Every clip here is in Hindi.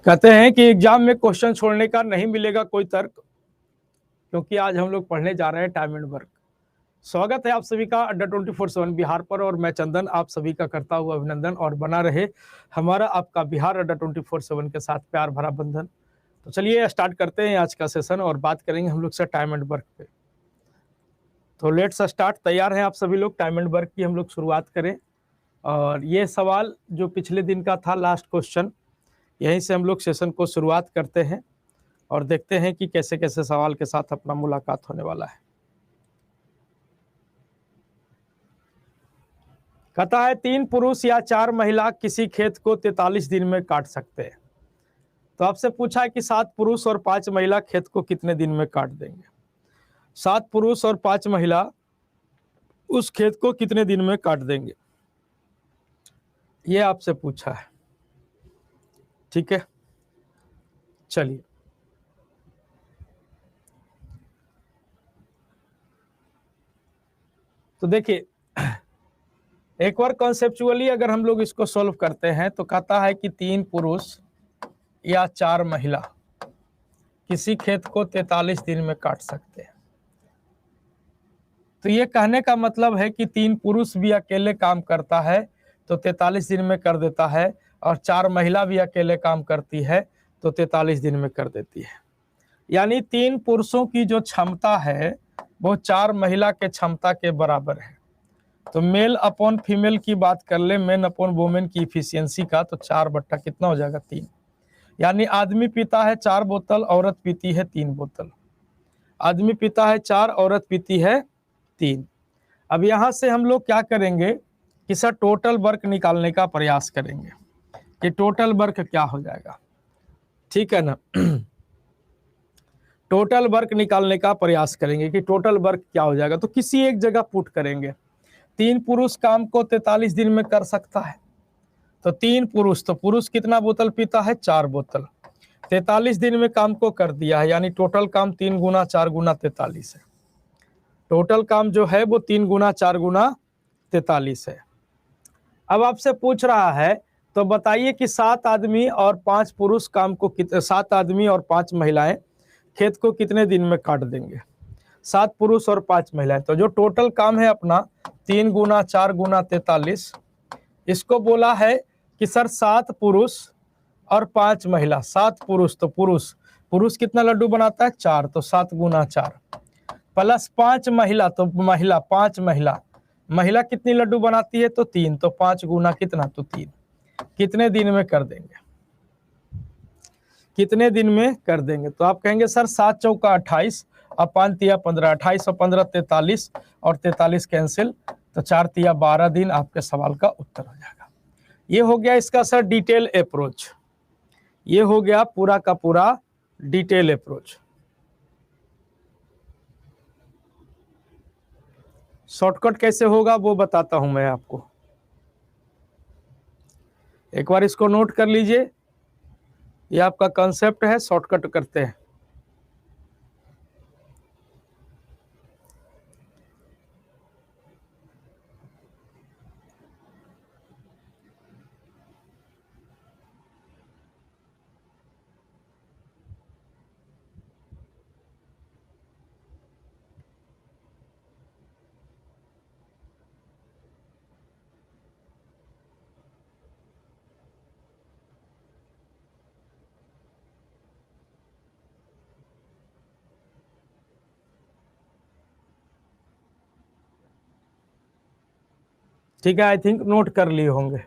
कहते हैं कि एग्जाम में क्वेश्चन छोड़ने का नहीं मिलेगा कोई तर्क, क्योंकि आज हम लोग पढ़ने जा रहे हैं टाइम एंड वर्क। स्वागत है आप सभी का अड्डा 24/7 बिहार पर, और मैं चंदन आप सभी का करता हुआ अभिनंदन। और बना रहे हमारा आपका बिहार अड्डा 24/7 के साथ प्यार भरा बंधन। तो चलिए स्टार्ट करते हैं आज का सेशन और बात करेंगे हम लोग से टाइम एंड वर्क पे। तो लेट्स स्टार्ट। तैयार हैं आप सभी लोग? टाइम एंड वर्क की हम लोग शुरुआत करें। और ये सवाल जो पिछले दिन का था, लास्ट क्वेश्चन, यहीं से हम लोग सेशन को शुरुआत करते हैं और देखते हैं कि कैसे कैसे सवाल के साथ अपना मुलाकात होने वाला है। कहता है 3 पुरुष या 4 महिला किसी खेत को 43 दिन में काट सकते हैं। तो आपसे पूछा है कि 7 पुरुष और 5 महिला खेत को कितने दिन में काट देंगे। 7 पुरुष और 5 महिला उस खेत को कितने दिन में काट देंगे, ये आपसे पूछा है। ठीक है, चलिए तो देखिए, एक बार कॉन्सेप्चुअली अगर हम लोग इसको सॉल्व करते हैं तो कहता है कि 3 पुरुष या 4 महिला किसी खेत को 43 दिन में काट सकते हैं। तो ये कहने का मतलब है कि 3 पुरुष भी अकेले काम करता है तो 43 दिन में कर देता है, और 4 महिला भी अकेले काम करती है तो 43 दिन में कर देती है। यानी 3 पुरुषों की जो क्षमता है वो 4 महिला के क्षमता के बराबर है। तो मेल अपॉन फीमेल की बात कर ले, मेन अपॉन वुमेन की इफिशियंसी का, तो 4 बट्टा कितना हो जाएगा 3। यानी आदमी पीता है 4 बोतल, औरत पीती है 3 बोतल। आदमी पीता है 4, औरत पीती है 3। अब यहां से हम लोग क्या करेंगे कि सर टोटल वर्क निकालने का प्रयास करेंगे कि टोटल वर्क क्या हो जाएगा। ठीक है ना? टोटल वर्क निकालने का प्रयास करेंगे कि टोटल वर्क क्या हो जाएगा। तो किसी एक जगह पुट करेंगे। 3 पुरुष काम को 43 दिन में कर सकता है, तो 3 पुरुष, तो पुरुष कितना बोतल पीता है? 4 बोतल। 43 दिन में काम को कर दिया है, यानी टोटल काम 3 गुना 4 गुना 43 है। टोटल काम जो है वो 3 गुना 4 गुना 43 है। अब आपसे पूछ रहा है तो बताइए कि 7 आदमी और 5 पुरुष काम को 7 आदमी और 5 महिलाएं खेत को कितने दिन में काट देंगे। 7 पुरुष और 5 महिलाएं, तो जो टोटल काम है अपना 3 गुना 4 गुना 43, इसको बोला है कि सर 7 पुरुष और 5 महिला। 7 पुरुष, तो पुरुष कितना लड्डू बनाता है? 4, तो 7 गुना 4 प्लस 5 महिला, तो महिला 5 महिला कितनी लड्डू बनाती है? तो 3, तो 5 गुना कितना? तो 3। कितने दिन में कर देंगे? कितने दिन में कर देंगे? तो आप कहेंगे सर 7 चौका 28 और 5 तिया 15, 28 और 15 43, और 43 कैंसिल, तो 4 तिया 12 दिन आपके सवाल का उत्तर हो जाएगा। ये हो गया इसका सर डिटेल अप्रोच। ये हो गया पूरा का पूरा डिटेल अप्रोच। शॉर्टकट कैसे होगा वो बताता हूं मैं आपको। एक बार इसको नोट कर लीजिए, ये आपका कॉन्सेप्ट है। शॉर्टकट करते हैं। ठीक है, आई थिंक नोट कर लिए होंगे।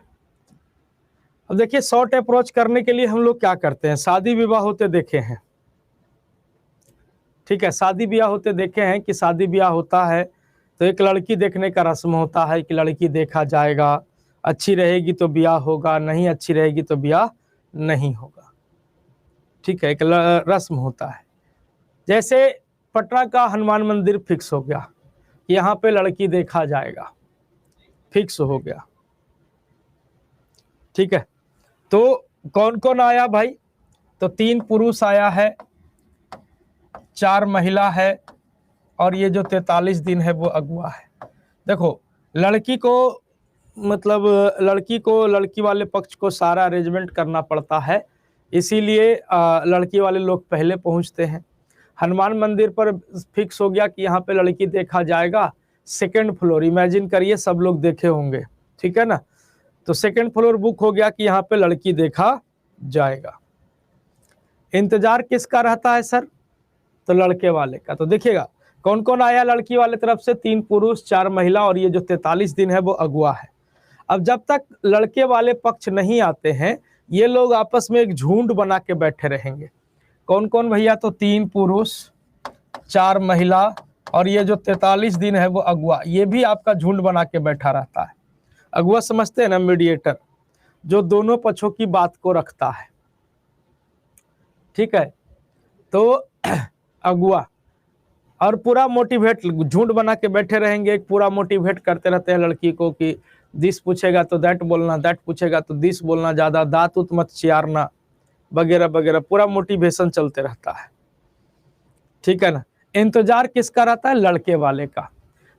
अब देखिए, शॉर्ट अप्रोच करने के लिए हम लोग क्या करते हैं, शादी विवाह होते देखे हैं। ठीक है, शादी ब्याह होते देखे हैं कि शादी ब्याह होता है तो एक लड़की देखने का रस्म होता है कि लड़की देखा जाएगा, अच्छी रहेगी तो ब्याह होगा, नहीं अच्छी रहेगी तो ब्याह नहीं होगा। ठीक है, एक रस्म होता है। जैसे पटना का हनुमान मंदिर फिक्स हो गया, यहाँ पे लड़की देखा जाएगा, फिक्स हो गया। ठीक है, तो कौन कौन आया भाई? तो 3 पुरुष आया है, 4 महिला है, और ये जो 43 दिन है वो अगुआ है। देखो, लड़की को मतलब लड़की वाले पक्ष को सारा अरेंजमेंट करना पड़ता है इसीलिए लड़की वाले लोग पहले पहुंचते हैं। हनुमान मंदिर पर फिक्स हो गया कि यहाँ पे लड़की देखा जाएगा, सेकंड फ्लोर, इमेजिन करिए सब लोग देखे होंगे, ठीक है ना। तो सेकंड फ्लोर बुक हो गया कि यहाँ पे लड़की देखा जाएगा। इंतजार किसका रहता है सर? तो लड़के वाले का। तो देखिएगा कौन कौन आया लड़की वाले तरफ से, 3 पुरुष 4 महिला, और ये जो 43 दिन है वो अगुआ है। अब जब तक लड़के वाले पक्ष नहीं आते हैं, ये लोग आपस में एक झुंड बना के बैठे रहेंगे। कौन कौन भैया? तो 3 पुरुष 4 महिला और ये जो 43 दिन है वो अगुआ, ये भी आपका झुंड बना के बैठा रहता है। अगुआ समझते हैं ना, मीडिएटर, जो दोनों पक्षों की बात को रखता है, ठीक है। तो अगुआ और पूरा मोटिवेट झुंड बना के बैठे रहेंगे, पूरा मोटिवेट करते रहते हैं लड़की को कि दिस पूछेगा तो दैट बोलना, दैट पूछेगा तो दिस बोलना, ज्यादा दांत उत मत चियारना, वगैरह वगैरह, पूरा मोटिवेशन चलते रहता है, ठीक है ना। इंतजार किसका रहता है? लड़के वाले का।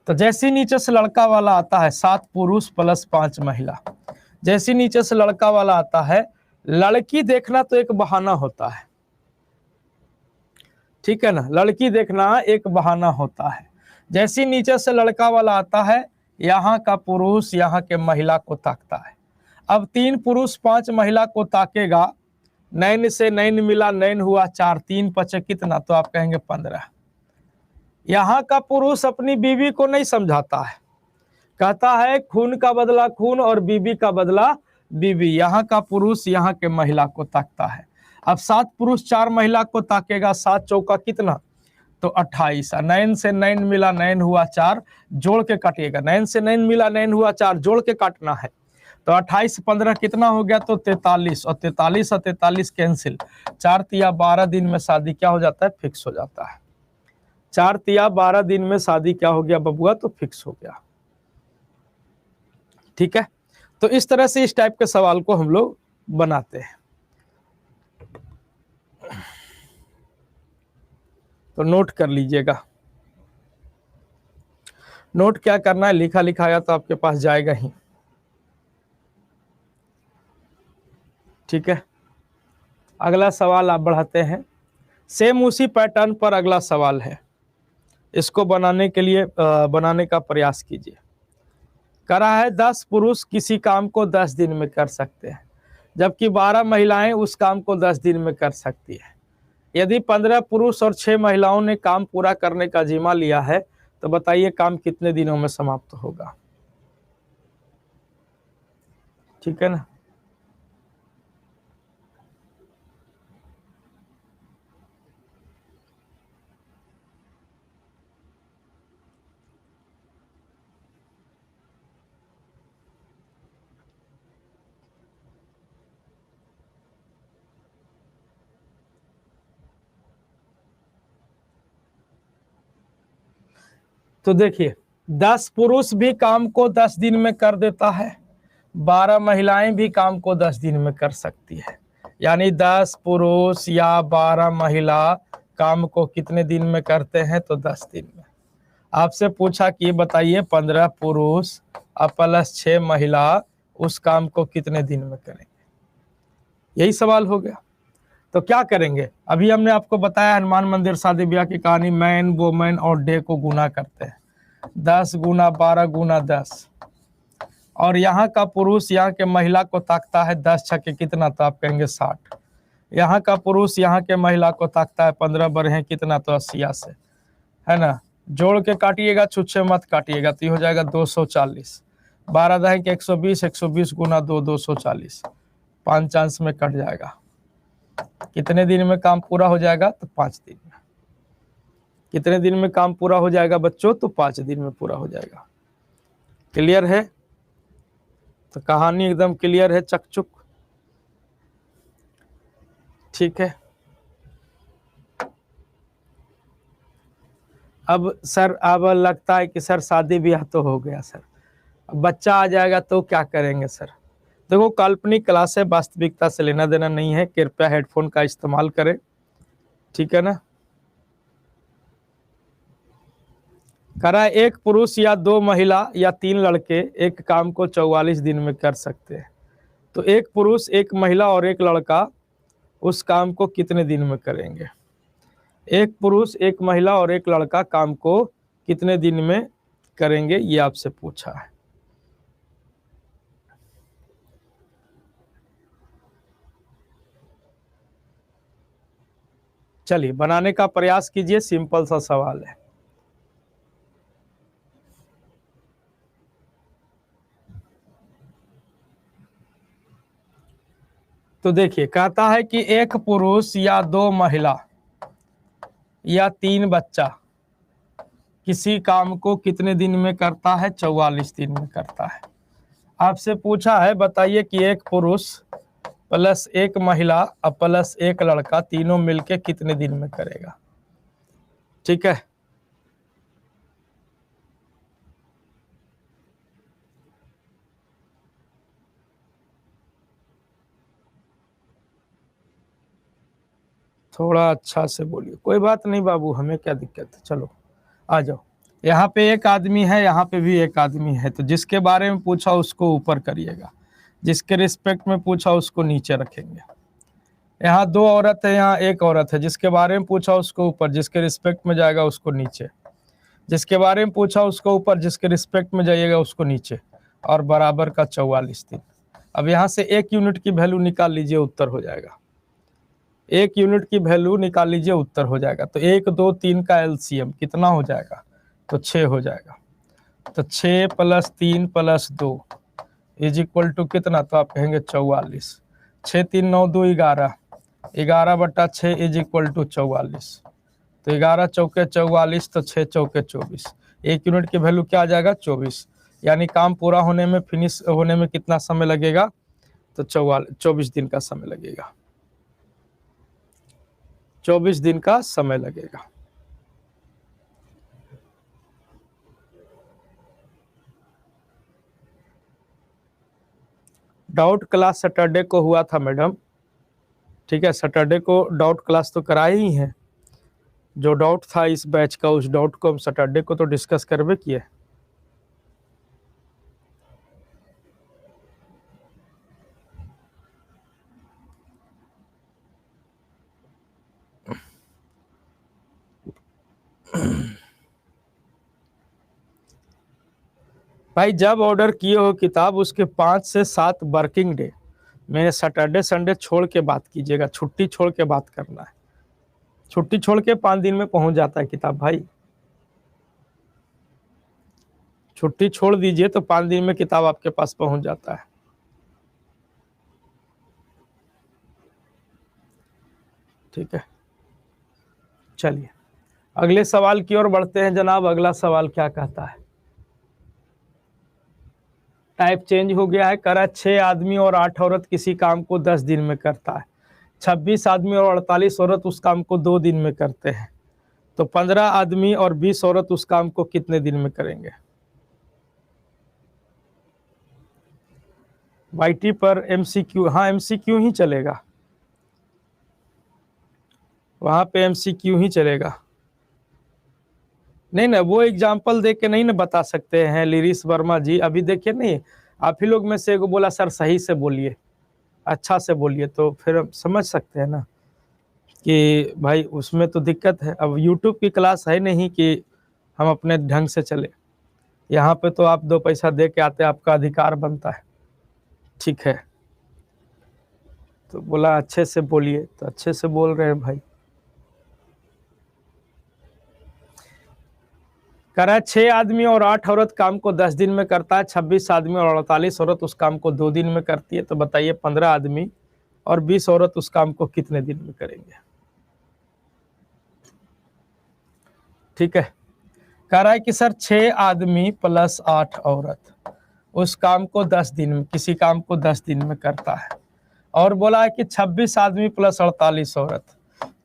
तो जैसे नीचे से लड़का वाला आता है, 7 पुरुष प्लस 5 महिला, जैसे नीचे से लड़का वाला आता है, लड़की देखना तो एक बहाना होता है, ठीक है ना, लड़की देखना एक बहाना होता है। जैसे नीचे से लड़का वाला आता है, यहाँ का पुरुष यहाँ के महिला को ताकता है। अब 3 पुरुष 5 महिला को ताकेगा, नैन से नैन मिला, नैन हुआ 4, 3 पचे कितना? तो आप कहेंगे 15। यहाँ का पुरुष अपनी बीवी को नहीं समझाता है, कहता है खून का बदला खून और बीवी का बदला बीवी। यहाँ का पुरुष यहाँ के महिला को ताकता है। अब 7 पुरुष 4 महिला को ताकेगा, 7 चौका कितना? तो 28। नैन से नैन मिला, नैन हुआ 4, जोड़ के काटिएगा, नैन से नैन मिला, नैन हुआ 4, जोड़ के काटना है। तो 28 15 कितना हो गया? तो 43, और 43 और 43 कैंसिल, 4 तिया 12 दिन में शादी क्या हो जाता है? फिक्स हो जाता है। 4 तिया 12 दिन में शादी क्या हो गया बबुआ? तो फिक्स हो गया, ठीक है। तो इस तरह से इस टाइप के सवाल को हम लोग बनाते हैं। तो नोट कर लीजिएगा, नोट क्या करना है, लिखा लिखाया तो आपके पास जाएगा ही, ठीक है। अगला सवाल आप बढ़ाते हैं, सेम उसी पैटर्न पर अगला सवाल है, इसको बनाने के लिए बनाने का प्रयास कीजिए। करा है 10 पुरुष किसी काम को 10 दिन में कर सकते हैं, जबकि 12 महिलाएं उस काम को 10 दिन में कर सकती है। यदि 15 पुरुष और 6 महिलाओं ने काम पूरा करने का जिम्मा लिया है, तो बताइए काम कितने दिनों में समाप्त होगा, ठीक है ना। तो देखिए 10 पुरुष भी काम को 10 दिन में कर देता है, 12 महिलाएं भी काम को 10 दिन में कर सकती है। यानी 10 पुरुष या 12 महिला काम को कितने दिन में करते हैं? तो 10 दिन में। आपसे पूछा कि बताइए 15 पुरुष और प्लस 6 महिला उस काम को कितने दिन में करेंगे, यही सवाल हो गया। तो क्या करेंगे? अभी हमने आपको बताया हनुमान मंदिर शादी ब्याह की कहानी, मैन वोमैन और डे को गुना करते हैं, 10 गुना 12 गुना 10, और यहाँ का पुरुष यहाँ के महिला को ताकता है 10 छक्के कितना? तो आप कहेंगे 60। यहाँ का पुरुष यहाँ के महिला को ताकता है 15 बरहे कितना? तो 80 से, है ना। जोड़ के काटिएगा, छुच्छे मत काटिएगा, तो ये हो जाएगा 240। 12 दहे के 120, 120 गुना 2 240, 5 चांस में कट जाएगा। कितने दिन में काम पूरा हो जाएगा? तो 5 दिन में। कितने दिन में काम पूरा हो जाएगा बच्चों? तो 5 दिन में पूरा हो जाएगा। क्लियर है? तो कहानी एकदम क्लियर है, चकचुक, ठीक है। अब सर अब लगता है कि सर शादी ब्याह तो हो गया सर, अब बच्चा आ जाएगा तो क्या करेंगे सर? देखो काल्पनिक क्लास है, वास्तविकता से लेना देना नहीं है, कृपया हेडफोन का इस्तेमाल करें, ठीक है ना। करा एक पुरुष या 2 महिला या 3 लड़के एक काम को 44 दिन में कर सकते हैं। तो एक पुरुष, एक महिला और एक लड़का उस काम को कितने दिन में करेंगे। एक पुरुष, एक महिला और एक लड़का काम को कितने दिन में करेंगे, ये आपसे पूछा है। चलिए बनाने का प्रयास कीजिए, सिंपल सा सवाल है। तो देखिए कहता है कि एक पुरुष या 2 महिला या 3 बच्चा किसी काम को कितने दिन में करता है, 44 दिन में करता है। आपसे पूछा है बताइए कि एक पुरुष प्लस एक महिला और प्लस एक लड़का तीनों मिलके कितने दिन में करेगा। ठीक है, थोड़ा अच्छा से बोलिए। कोई बात नहीं बाबू, हमें क्या दिक्कत है, चलो आ जाओ। यहाँ पे एक आदमी है, यहाँ पे भी एक आदमी है, तो जिसके बारे में पूछा उसको ऊपर करिएगा, जिसके रिस्पेक्ट में पूछा उसको नीचे रखेंगे। यहाँ 2 औरत है, यहाँ एक औरत है, जिसके बारे में पूछा उसको ऊपर, जिसके रिस्पेक्ट में जाएगा उसको नीचे, जिसके बारे में पूछा उसको ऊपर, जिसके रिस्पेक्ट में जाइएगा उसको नीचे, और बराबर का 44 दिन। अब यहाँ से 1 यूनिट की वैल्यू निकाल लीजिए, उत्तर हो जाएगा। 1 यूनिट की वैल्यू निकाल लीजिए, उत्तर हो जाएगा। तो 1, 2, 3 का एलसीएम कितना हो जाएगा, तो 6 हो जाएगा। तो 6 + 3 + 2 इज इक्वल टू कितना, तो आप कहेंगे 44। 6, 3, 9, 2, 11, 11/6 इज इक्वल टू 44। तो 11 चौके 44, तो 6 चौके 24। 1 यूनिट की वैल्यू क्या आ जाएगा, 24। यानी काम पूरा होने में, फिनिश होने में कितना समय लगेगा, तो 24 दिन का समय लगेगा। 24 दिन का समय लगेगा। डाउट क्लास सैटरडे को हुआ था मैडम, ठीक है, सैटरडे को डाउट क्लास तो कराए ही हैं। जो डाउट था इस बैच का, उस डाउट को हम सैटरडे को तो डिस्कस करबे किए। भाई जब ऑर्डर किए हो किताब, उसके 5 से 7 वर्किंग डे में सैटरडे संडे छोड़ के बात कीजिएगा, छुट्टी छोड़ के बात करना है। छुट्टी छोड़ के 5 दिन में पहुंच जाता है किताब भाई। छुट्टी छोड़ दीजिए तो 5 दिन में किताब आपके पास पहुंच जाता है। ठीक है, चलिए अगले सवाल की ओर बढ़ते हैं जनाब। अगला सवाल क्या कहता है, टाइप चेंज हो गया है। करा 6 आदमी और 8 औरत किसी काम को 10 दिन में करता है। 26 आदमी और 48 औरत उस काम को 2 दिन में करते हैं। तो 15 आदमी और 20 औरत उस काम को कितने दिन में करेंगे। वाईटी पर एमसीक्यू, हाँ एमसीक्यू ही चलेगा, वहां पे एमसीक्यू ही चलेगा। नहीं ना, वो एग्जाम्पल दे के नहीं ना बता सकते हैं लिरीश वर्मा जी। अभी देखिए नहीं, आप ही लोग में से एगो बोला सर सही से बोलिए, अच्छा से बोलिए, तो फिर हम समझ सकते हैं ना कि भाई उसमें तो दिक्कत है। अब यूट्यूब की क्लास है नहीं कि हम अपने ढंग से चले, यहाँ पे तो आप 2 पैसा दे के आते, आपका अधिकार बनता है। ठीक है, तो बोला अच्छे से बोलिए, तो अच्छे से बोल रहे हैं भाई। करा 6 आदमी और 8 औरत काम को 10 दिन में करता है। 26 आदमी और 48 औरत उस काम को 2 दिन में करती है। तो बताइए 15 आदमी और 20 औरत उस काम को कितने दिन में करेंगे। ठीक है, कह रहा है कि सर 6 आदमी + 8 औरत उस काम को 10 दिन में, किसी काम को 10 दिन में करता है। और बोला है कि 26 आदमी + 48 औरत,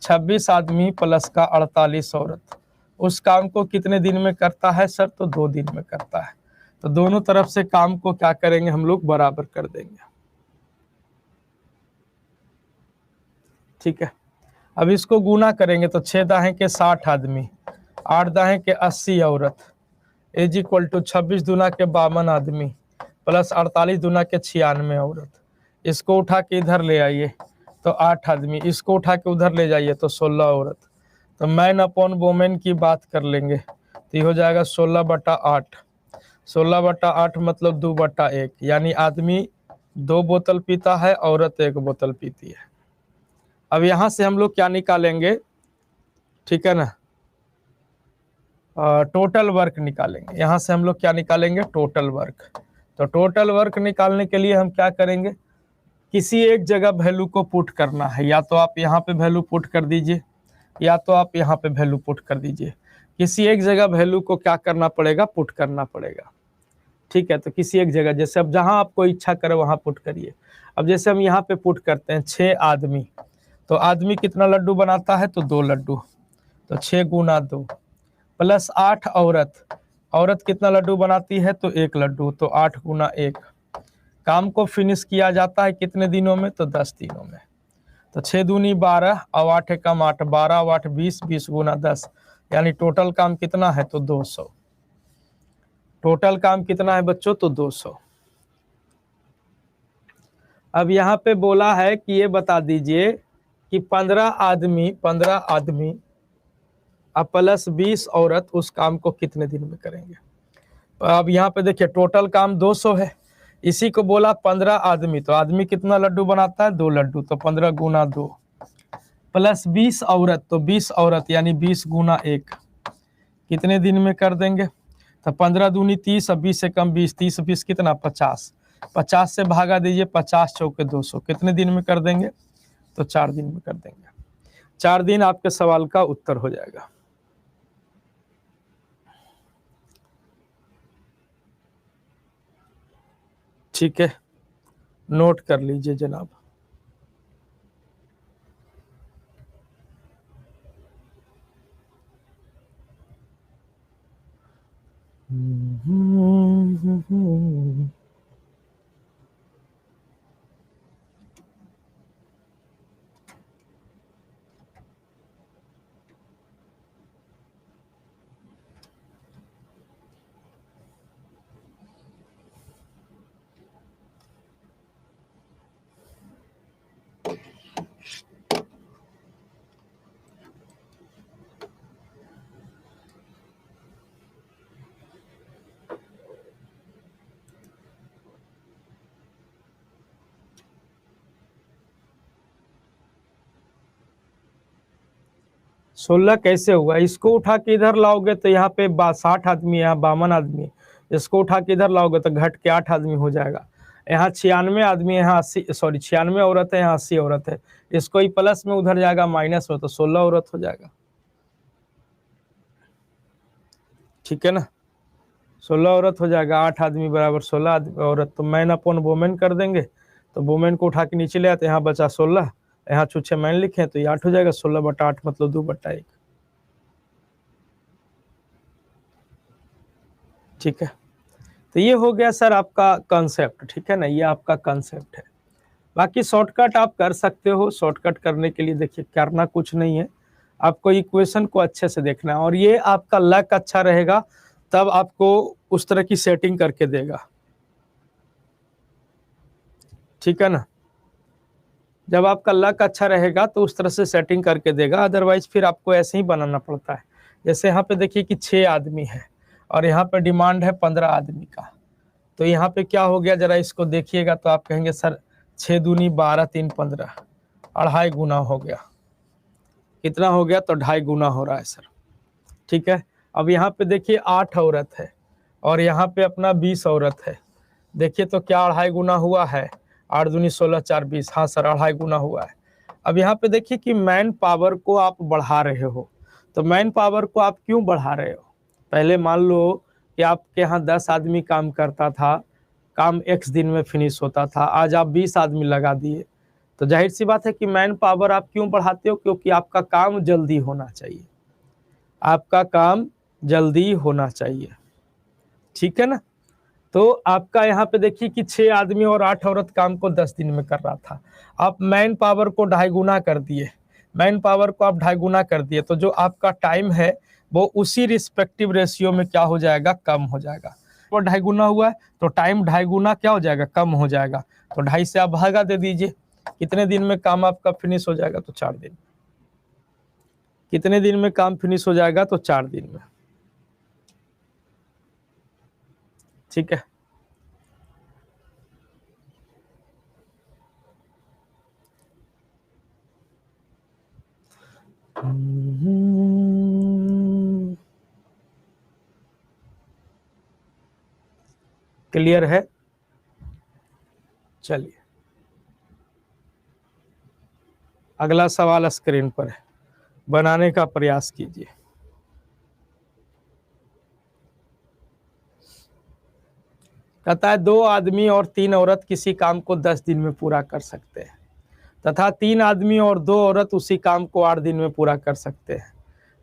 26 आदमी प्लस का 48 औरत उस काम को कितने दिन में करता है सर, तो 2 दिन में करता है। तो दोनों तरफ से काम को क्या करेंगे हम लोग, बराबर कर देंगे। ठीक है, अब इसको गुना करेंगे तो 6 दाहें के 60 आदमी, 8 दाहें के 80 औरत इज इक्वल टू 26 दूना के 52 आदमी प्लस 48 दूना के 96 औरत। इसको उठा के इधर ले आइए, तो 8 आदमी, इसको उठा के उधर ले जाइए तो 16 औरत। तो मैन अपॉन वोमेन की बात कर लेंगे तो ये हो जाएगा 16/8। 16/8 मतलब 2/1, यानी आदमी 2 बोतल पीता है, औरत 1 बोतल पीती है। अब यहां से हम लोग क्या निकालेंगे, ठीक है ना, टोटल वर्क निकालेंगे। यहां से हम लोग क्या निकालेंगे, टोटल वर्क। तो टोटल वर्क निकालने के लिए हम क्या करेंगे, किसी एक जगह वैल्यू को पुट करना है। या तो आप यहाँ पे वैल्यू पुट कर दीजिए, या तो आप यहाँ पे वैल्यू पुट कर दीजिए। किसी एक जगह वैल्यू को क्या करना पड़ेगा, पुट करना पड़ेगा। ठीक है, तो किसी एक जगह, जैसे अब जहां आपको इच्छा करे वहां पुट करिए। अब जैसे हम यहाँ पे पुट करते हैं 6 आदमी, तो आदमी कितना लड्डू बनाता है, तो 2 लड्डू। तो 6 गुना 2 प्लस 8 औरत, औरत कितना लड्डू बनाती है, तो 1 लड्डू। तो 8 गुना 1। काम को फिनिश किया जाता है कितने दिनों में, तो 10 दिनों में। तो 6 दूनी 12 और 8 एकम 8, 12 और 8 20, 20 गुना 10, यानी टोटल काम कितना है, तो 200। टोटल काम कितना है बच्चों, तो 200। अब यहाँ पे बोला है कि ये बता दीजिए कि 15 आदमी अब प्लस 20 औरत उस काम को कितने दिन में करेंगे। अब यहाँ पे देखिए टोटल काम 200 है, इसी को बोला 15 आदमी, तो आदमी कितना लड्डू बनाता है, 2 लड्डू। तो 15 गुना 2 प्लस 20 औरत, तो 20 औरत यानी 20 गुना 1, कितने दिन में कर देंगे। तो 15 दूनी 30, अब 20 से कम 20, 30 20 कितना, 50। 50 से भागा दीजिए, 50 चौके 200, कितने दिन में कर देंगे, तो 4 दिन में कर देंगे। 4 दिन आपके सवाल का उत्तर हो जाएगा। ठीक है, नोट कर लीजिए जनाब। सोलह कैसे हुआ, इसको उठा के इधर लाओगे तो यहाँ पे 60 आदमी, यहाँ 52 आदमी। इसको उठा के इधर लाओगे तो घट के 8 आदमी हो जाएगा। यहाँ 96 आदमी, यहाँ 80, सॉरी 96 औरत है, यहाँ 80 औरत है। इसको ही प्लस में उधर जाएगा माइनस में, तो 16 औरत हो जाएगा। ठीक है ना, 16 औरत हो जाएगा। 8 आदमी बराबर 16 औरत। तो मैन अपॉन वोमेन कर देंगे, तो वोमेन को उठा के नीचे ले आते, यहाँ बचा 16, यहाँ छुच्छे मैन लिखे तो ये 8 हो जाएगा। 16/8 मतलब 2/1। ठीक है, तो ये हो गया सर आपका कॉन्सेप्ट। ठीक है ना, ये आपका कॉन्सेप्ट है। बाकी शॉर्टकट आप कर सकते हो। शॉर्टकट करने के लिए देखिए करना कुछ नहीं है, आपको इक्वेशन को अच्छे से देखना है, और ये आपका लक अच्छा रहेगा तब आपको उस तरह की सेटिंग करके देगा। ठीक है ना, जब आपका लक अच्छा रहेगा तो उस तरह से सेटिंग करके देगा, अदरवाइज फिर आपको ऐसे ही बनाना पड़ता है। जैसे यहाँ पे देखिए कि 6 आदमी है और यहाँ पे डिमांड है 15 आदमी का, तो यहाँ पे क्या हो गया जरा इसको देखिएगा, तो आप कहेंगे सर 6 दूनी 12, 3 15, 2.5 गुना हो गया। कितना हो गया, तो 2.5 गुना हो रहा है सर। ठीक है, अब यहाँ पे देखिए 8 औरत है और यहाँ पे अपना 20 औरत है। देखिए तो क्या 2.5 गुना हुआ है, 8 दूनी 16, 4 20, हाँ सर 2.5 गुना हुआ है। अब यहाँ पे देखिए कि मैन पावर को आप बढ़ा रहे हो, तो मैन पावर को आप क्यों बढ़ा रहे हो। पहले मान लो कि आपके यहाँ 10 आदमी काम करता था, काम x दिन में फिनिश होता था, आज आप 20 आदमी लगा दिए, तो जाहिर सी बात है कि मैन पावर आप क्यों बढ़ाते हो, क्योंकि आपका काम जल्दी होना चाहिए, आपका काम जल्दी होना चाहिए। ठीक है ना, तो आपका यहाँ पे देखिए कि 6 आदमी और 8 औरत काम को 10 दिन में कर रहा था, आप मैन पावर को 2.5 गुना कर दिए, मैन पावर को आप 2.5 गुना कर दिए, तो जो आपका टाइम है वो उसी रिस्पेक्टिव रेशियो में क्या हो जाएगा, कम हो जाएगा। वो 2.5 गुना हुआ है तो टाइम 2.5 गुना क्या हो जाएगा, कम हो जाएगा। तो 2.5 से आप भागा दे दीजिए, कितने दिन में काम आपका फिनिश हो जाएगा? तो 4 दिन। कितने दिन में काम फिनिश हो जाएगा? तो 4 दिन में। ठीक है। क्लियर है? चलिए अगला सवाल स्क्रीन पर है, बनाने का प्रयास कीजिए। कहता है 2 आदमी और 3 औरत किसी काम को 10 दिन में पूरा कर सकते हैं तथा 3 आदमी और 2 औरत उसी काम को 8 दिन में पूरा कर सकते हैं।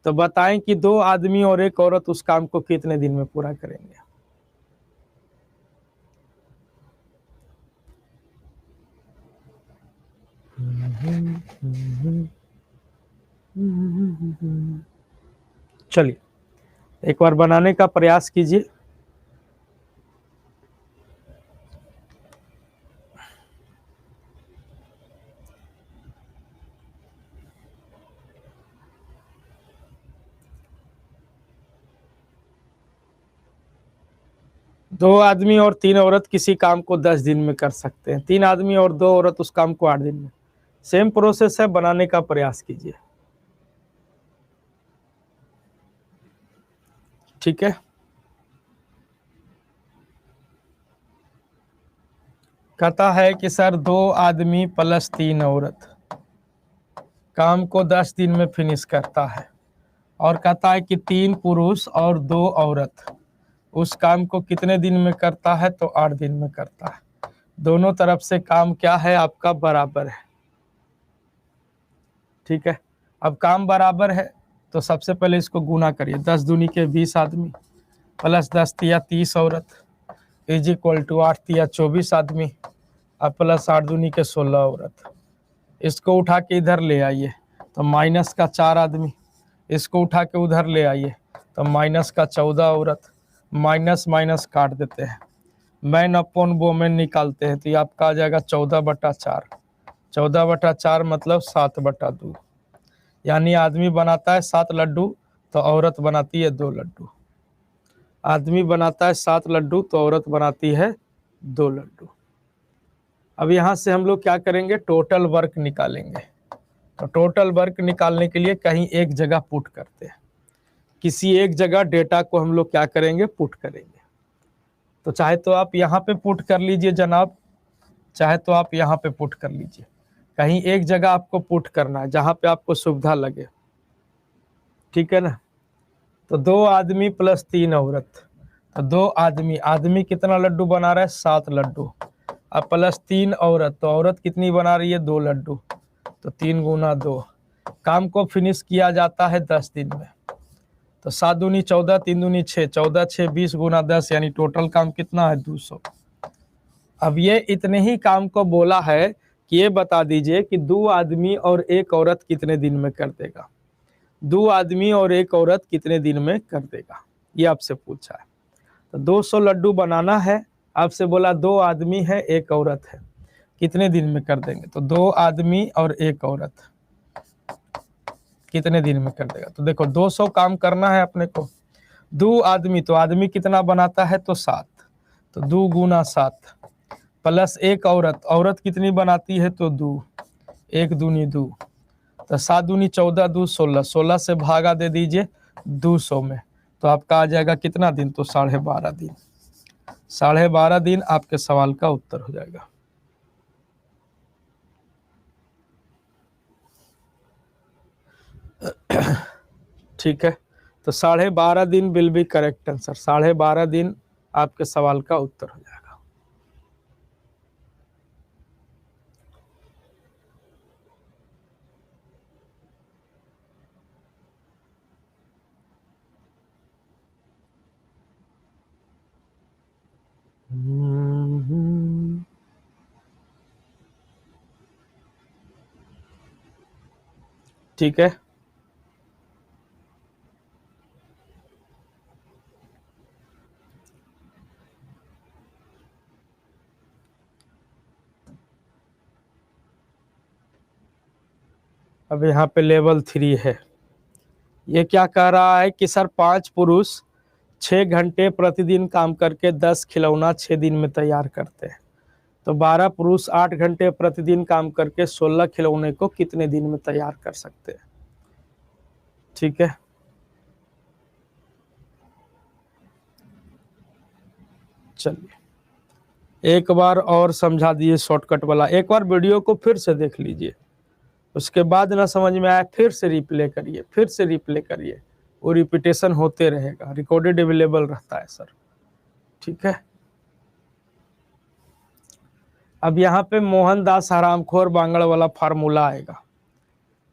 तो बताएं कि 2 आदमी और 1 औरत उस काम को कितने दिन में पूरा करेंगे? चलिए एक बार बनाने का प्रयास कीजिए। दो आदमी और 3 औरत किसी काम को 10 दिन में कर सकते हैं, 3 आदमी और 2 औरत उस काम को 8 दिन में। सेम प्रोसेस है, बनाने का प्रयास कीजिए। ठीक है। कहता है कि सर 2 आदमी प्लस 3 औरत काम को 10 दिन में फिनिश करता है और कहता है कि 3 पुरुष और 2 औरत उस काम को कितने दिन में करता है? तो 8 दिन में करता है। दोनों तरफ से काम क्या है आपका? बराबर है। ठीक है। अब काम बराबर है तो सबसे पहले इसको गुना करिए। 10 दूनी के 20 आदमी प्लस 10 तिया 30 औरत इज इक्वल टू 8 तिया 24 आदमी और प्लस 8 दूनी के 16 औरत। इसको उठा के इधर ले आइए तो माइनस का 4 आदमी, इसको उठा के उधर ले आइए तो माइनस का 14 औरत। माइनस माइनस काट देते हैं, मैन अपॉन वोमेन निकालते हैं तो ये आपका आ जाएगा 14/4। 14/4 मतलब 7/2। यानी आदमी बनाता है 7 लड्डू तो औरत बनाती है 2 लड्डू। आदमी बनाता है 7 लड्डू तो औरत बनाती है 2 लड्डू। अब यहाँ से हम लोग क्या करेंगे? टोटल वर्क निकालेंगे। तो टोटल वर्क निकालने के लिए कहीं एक जगह पुट करते हैं, किसी एक जगह डेटा को हम लोग क्या करेंगे? पुट करेंगे। तो चाहे तो आप यहाँ पे पुट कर लीजिए जनाब, चाहे तो आप यहाँ पे पुट कर लीजिए। कहीं एक जगह आपको पुट करना है जहाँ पे आपको सुविधा लगे। ठीक है ना? तो 2 आदमी प्लस 3 औरत, तो 2 आदमी, आदमी कितना लड्डू बना रहा है? 7 लड्डू। अब प्लस 3 औरत, तो औरत कितनी बना रही है? 2 लड्डू। तो 3 गुना 2। काम को फिनिश किया जाता है 10 दिन में। तो 7 दूनी 14, 3 दूनी 6, 14 6 20 गुना 10, यानी टोटल काम कितना है? 200। अब ये इतने ही काम को बोला है कि ये बता दीजिए कि 2 आदमी और 1 औरत कितने दिन में कर देगा? 2 आदमी और 1 औरत कितने दिन में कर देगा, ये आपसे पूछा है। तो 200 लड्डू बनाना है, आपसे बोला 2 आदमी है 1 औरत है, कितने दिन में कर देंगे? तो 2 आदमी और 1 औरत कितने दिन में कर देगा? तो देखो 200 काम करना है अपने को। 2 आदमी, तो आदमी कितना बनाता है? तो 7, तो 2 गुना 7 प्लस 1 औरत, औरत कितनी बनाती है? तो 2, 1 दूनी 2, तो 7 दूनी 14, 2 16, 16 से भागा दे दीजिए 200 में, तो आपका आ जाएगा कितना दिन? तो 12.5 दिन। 12.5 दिन आपके सवाल का उत्तर हो जाएगा। ठीक है, तो 12.5 दिन विल बी करेक्ट आंसर। 12.5 दिन आपके सवाल का उत्तर हो जाएगा। ठीक है, अब यहाँ पे लेवल 3 है। ये क्या कह रहा है कि सर 5 पुरुष 6 घंटे प्रतिदिन काम करके 10 खिलौना 6 दिन में तैयार करते हैं, तो 12 पुरुष 8 घंटे प्रतिदिन काम करके 16 खिलौने को कितने दिन में तैयार कर सकते हैं। ठीक है, चलिए एक बार और समझा दिए शॉर्टकट वाला, एक बार वीडियो को फिर से देख लीजिए, उसके बाद ना समझ में आया फिर से रिप्ले करिए, फिर से रिप्ले करिए, वो रिपीटेशन होते रहेगा, रिकॉर्डेड अवेलेबल रहता है सर। ठीक है, अब यहाँ पे मोहनदास हरामखोर बांगड़ वाला फार्मूला आएगा।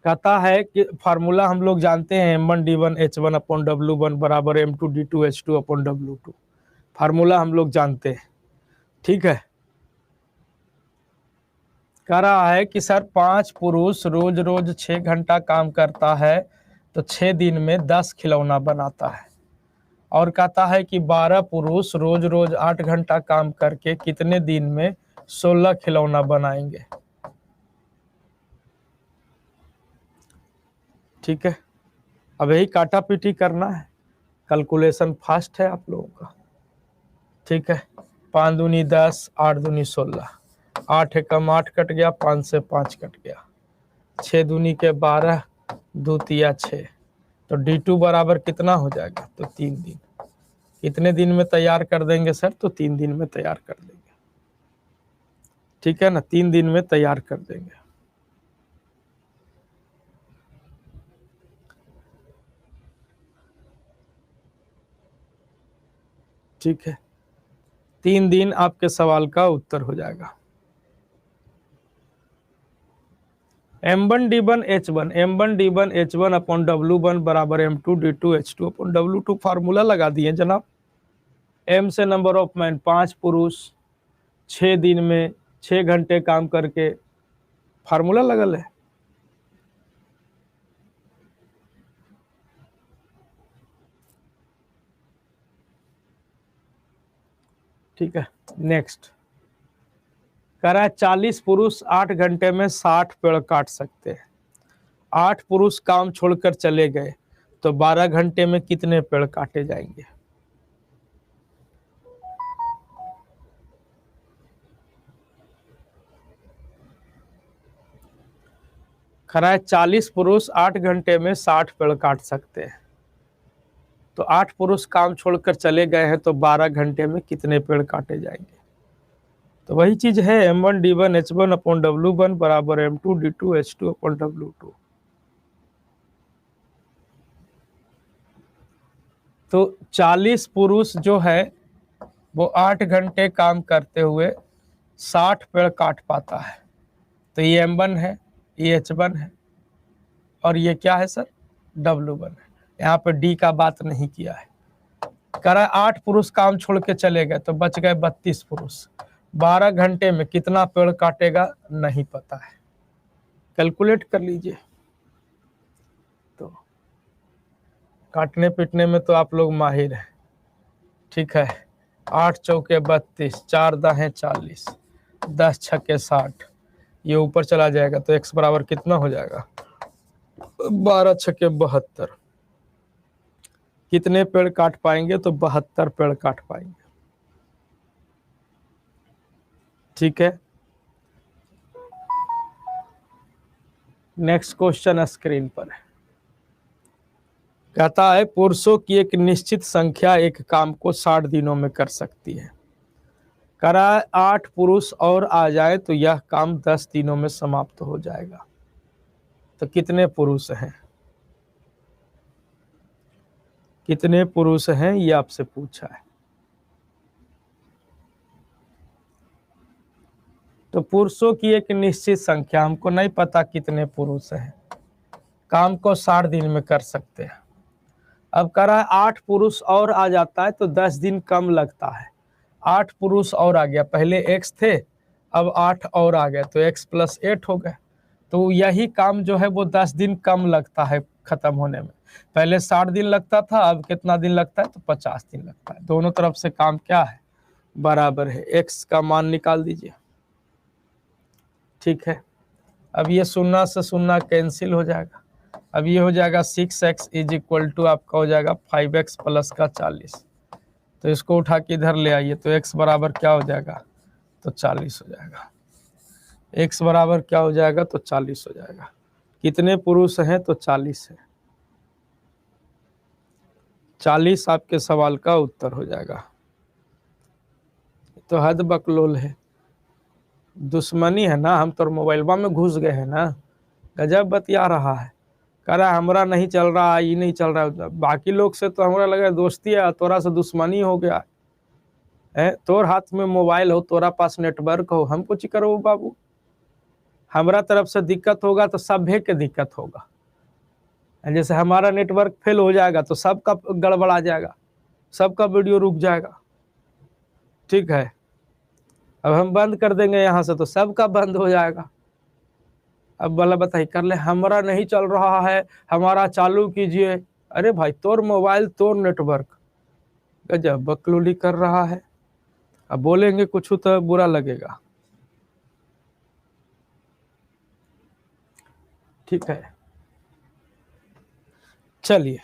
कहता है कि फार्मूला हम लोग जानते हैं M1D1H1/W1 बराबर M2D2H2/W2, फार्मूला हम लोग जानते हैं। ठीक है, कह रहा है कि सर 5 पुरुष रोज रोज 6 घंटा काम करता है तो 6 दिन में 10 खिलौना बनाता है, और कहता है कि 12 पुरुष रोज रोज 8 घंटा काम करके कितने दिन में 16 खिलौना बनाएंगे। ठीक है, अब यही काटा पीटी करना है, कैलकुलेशन फास्ट है आप लोगों का। ठीक है, 5 दूनी 10, 8 दूनी 16, 8 एकम 8 कट गया, 5 से 5 कट गया, 6 दूनी के 12, 2 तिया 6, तो D2 बराबर कितना हो जाएगा, तो 3 दिन। कितने दिन में तैयार कर देंगे सर, तो 3 दिन में तैयार कर देंगे। ठीक है ना, 3 दिन में तैयार कर देंगे। ठीक है, 3 दिन आपके सवाल का उत्तर हो जाएगा। M1D1H1 बराबर M2D2H2/W2 फार्मूला लगा दिए जनाब। M से नंबर ऑफ मैन 5 पुरुष 6 दिन में 6 घंटे काम करके फार्मूला लगल है। ठीक है, नेक्स्ट कह रहा है 40 पुरुष 8 घंटे में 60 पेड़ काट सकते हैं। 8 पुरुष काम छोड़कर चले गए तो 12 घंटे में कितने पेड़ काटे जाएंगे। कह रहा है 40 पुरुष 8 घंटे में 60 पेड़ काट सकते हैं, तो 8 पुरुष काम छोड़कर चले गए हैं तो 12 घंटे में कितने पेड़ काटे जाएंगे। तो वही चीज है M1D1H1/W1 बराबर M2D2H2/W2। तो 40 पुरुष जो है वो 8 घंटे काम करते हुए 60 पेड़ काट पाता है, तो ये M1 है, ये H1 है, और ये क्या है सर, W1 है। यहाँ पे D का बात नहीं किया है। कह रहा है 8 पुरुष काम छोड़ के चले गए तो बच गए 32 पुरुष, 12 घंटे में कितना पेड़ काटेगा नहीं पता है, कैलकुलेट कर लीजिए। तो काटने पीटने में तो आप लोग माहिर हैं। ठीक है, 8 चौके 32, 4 दाहें 40, 10 छक्के 60, ये ऊपर चला जाएगा तो x बराबर कितना हो जाएगा, 12 छक्के 72। कितने पेड़ काट पाएंगे, तो 72 पेड़ काट पाएंगे। ठीक है, नेक्स्ट क्वेश्चन स्क्रीन पर है। कहता है पुरुषों की एक निश्चित संख्या एक काम को 60 दिनों में कर सकती है। कह रहा है 8 पुरुष और आ जाए तो यह काम 10 दिनों में समाप्त हो जाएगा, तो कितने पुरुष हैं, कितने पुरुष हैं ये आपसे पूछा है। तो पुरुषों की एक निश्चित संख्या, हमको नहीं पता कितने पुरुष हैं, काम को 60 दिन में कर सकते हैं। अब कह रहा है 8 पुरुष और आ जाता है तो 10 दिन कम लगता है। 8 पुरुष और आ गया, पहले x थे अब 8 और आ गए तो x + 8 हो गए, तो यही काम जो है वो 10 दिन कम लगता है खत्म होने में। पहले 60 दिन लगता था, अब कितना दिन लगता है, तो 50 दिन लगता है। दोनों तरफ से काम क्या है, बराबर है। x का मान निकाल दीजिए। ठीक है, अब ये 0 से 0 कैंसिल हो जाएगा। अब ये हो जाएगा 6x इज इक्वल टू आपका हो जाएगा 5x प्लस का 40। तो इसको उठा के इधर ले आइए तो x बराबर क्या हो जाएगा, तो 40 हो जाएगा। x बराबर क्या हो जाएगा, तो 40 हो जाएगा। कितने पुरुष हैं, तो 40 है। 40 आपके सवाल का उत्तर हो जाएगा। तो हद बकलोल है, दुश्मनी है ना, हम तो मोबाइलबा में घुस गए हैं ना। गजब बतिया रहा है, कह रहा है हमरा नहीं चल रहा, ये नहीं चल रहा है। बाकी लोग से तो हमरा लगा दोस्ती है, तोरा से दुश्मनी हो गया है। तोर हाथ में मोबाइल हो, तोरा पास नेटवर्क हो, हम कुछ करो बाबू। हमारा तरफ से दिक्कत होगा तो सभे के दिक्कत होगा। जैसे हमारा नेटवर्क फेल हो जाएगा तो सबका गड़बड़ा जाएगा, सबका वीडियो रुक जाएगा। ठीक है, अब हम बंद कर देंगे यहाँ से तो सबका बंद हो जाएगा। अब बोला बताइए, कर ले हमारा नहीं चल रहा है, हमारा चालू कीजिए। अरे भाई तोर मोबाइल तोर नेटवर्क, गजब बकलोली कर रहा है। अब बोलेंगे कुछ तो बुरा लगेगा। ठीक है, चलिए।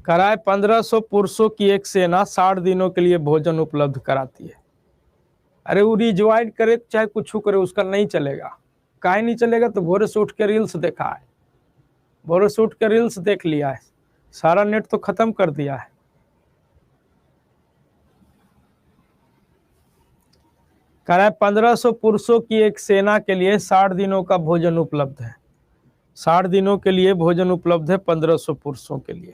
कराए 1500 पुरुषों की एक सेना 60 दिनों के लिए भोजन उपलब्ध कराती है। अरे वो रिज्वाइड करे चाहे कुछ करे, उसका नहीं चलेगा। काहे नहीं चलेगा, तो भोरे से उठ के रील्स देखा है, भोरे से उठ के रील्स देख लिया है, सारा नेट तो खत्म कर दिया है। कह रहा है 1500 पुरुषों की एक सेना के लिए 60 दिनों का भोजन उपलब्ध है। 60 दिनों के लिए भोजन उपलब्ध है 1500 पुरुषों के लिए।